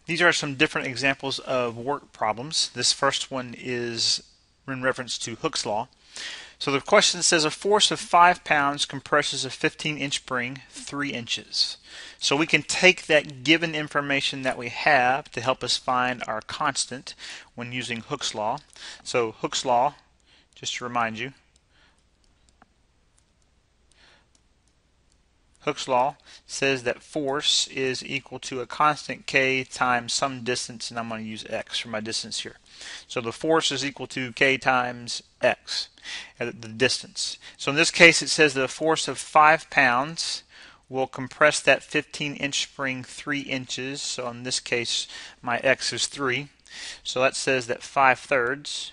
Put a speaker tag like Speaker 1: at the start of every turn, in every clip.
Speaker 1: These are some different examples of work problems. This first one is in reference to Hooke's law. So the question says a force of 5 pounds compresses a 15-inch spring 3 inches. So we can take that given information that we have to help us find our constant when using Hooke's law. So Hooke's law, just to remind you, Hooke's law says that force is equal to a constant k times some distance, and I'm going to use x for my distance here. So the force is equal to k times x, the distance. So in this case it says that a force of 5 pounds will compress that 15-inch spring 3 inches. So in this case my x is 3. So that says that 5/3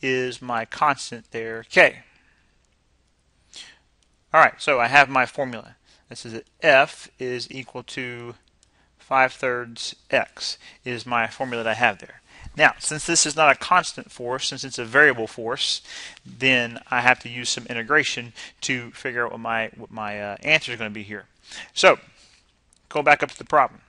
Speaker 1: is my constant there, k. Alright, so I have my formula. This is that F is equal to 5/3 x is my formula that I have there. Now, since this is not a constant force, since it's a variable force, then I have to use some integration to figure out what my answer is going to be here. So, go back up to the problem.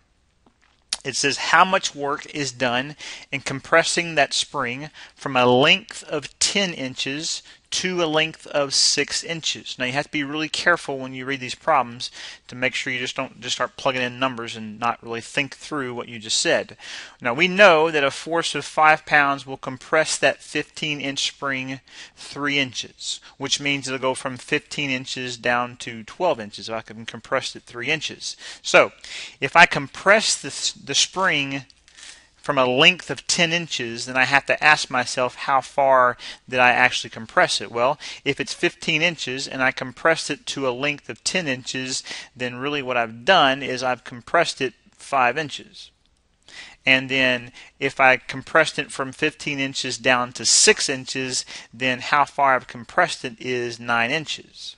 Speaker 1: It says how much work is done in compressing that spring from a length of 10 inches to a length of 6 inches. Now you have to be really careful when you read these problems to make sure you just don't start plugging in numbers and not really think through what you just said. Now we know that a force of 5 pounds will compress that 15-inch spring 3 inches, which means it'll go from 15 inches down to 12 inches if I can compress it 3 inches. So if I compress the spring from a length of 10 inches, then I have to ask myself how far did I actually compress it? Well, if it's 15 inches and I compressed it to a length of 10 inches, then really what I've done is I've compressed it 5 inches. And then if I compressed it from 15 inches down to 6 inches, then how far I've compressed it is 9 inches.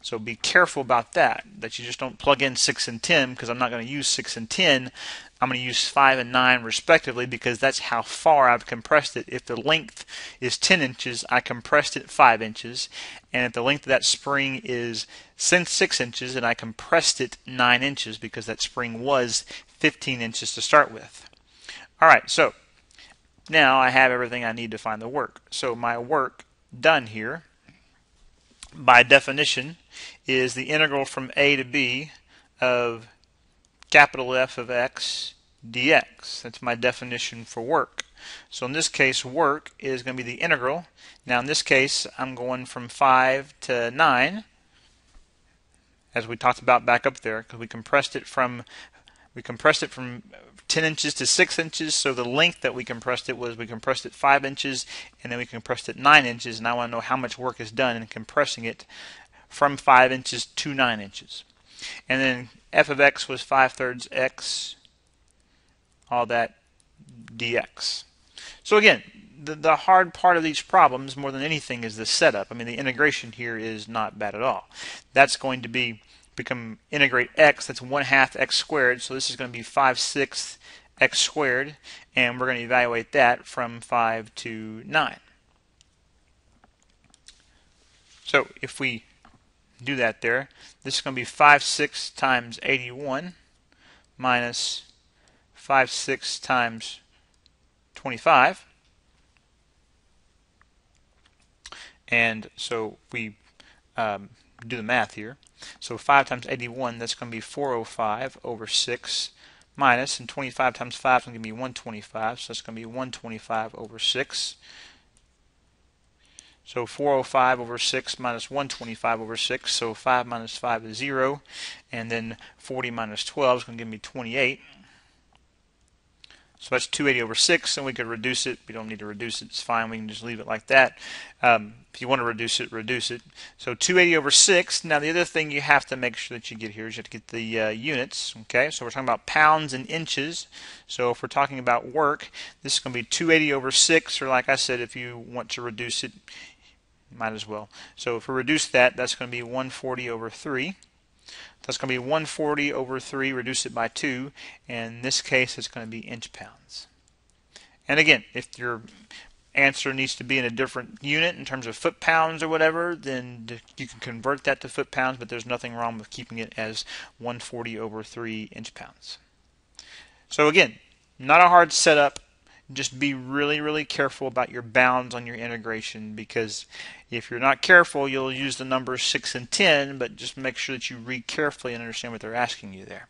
Speaker 1: So be careful about that you just don't plug in 6 and 10, because I'm not going to use 6 and 10. I'm going to use 5 and 9 respectively, because that's how far I've compressed it. If the length is 10 inches, I compressed it 5 inches. And if the length of that spring is 6 inches, then I compressed it 9 inches, because that spring was 15 inches to start with. Alright, so now I have everything I need to find the work. So my work done here, by definition, is the integral from a to b of capital F of x dx. That's my definition for work. So in this case, work is going to be the integral. Now in this case, I'm going from 5 to 9, as we talked about back up there, because we compressed it from 10 inches to 6 inches. So the length that we compressed it 5 inches, and then we compressed it 9 inches. And I want to know how much work is done in compressing it from 5 inches to 9 inches. And then f of x was 5/3 x, all that dx. So again, the hard part of these problems more than anything is the setup. I mean, the integration here is not bad at all. That's going to become integrate x, that's 1/2 x squared, so this is going to be 5/6 x squared, and we're going to evaluate that from 5 to 9. So if we do that there, this is going to be 5/6 times 81 minus 5/6 times 25. And so we do the math here. So 5 times 81, that's going to be 405 over 6 minus, and 25 times 5 is going to give me 125, so that's going to be 125 over 6. So 405 over 6 minus 125 over 6, so 5 minus 5 is 0, and then 40 minus 12 is going to give me 28. So that's 280 over 6, and we could reduce it. We don't need to reduce it. It's fine. We can just leave it like that. If you want to reduce it, reduce it. So 280 over 6. Now the other thing you have to make sure that you get here is you have to get the units. Okay, so we're talking about pounds and inches. So if we're talking about work, this is going to be 280 over 6, or like I said, if you want to reduce it, might as well. So if we reduce that, that's going to be 140 over 3. That's going to be 140 over 3, reduce it by 2, and in this case it's going to be inch pounds. And again, if your answer needs to be in a different unit in terms of foot pounds or whatever, then you can convert that to foot pounds, but there's nothing wrong with keeping it as 140 over 3 inch pounds. So again, Not a hard setup. Just be really, really careful about your bounds on your integration, because if you're not careful, you'll use the numbers 6 and 10, but just make sure that you read carefully and understand what they're asking you there.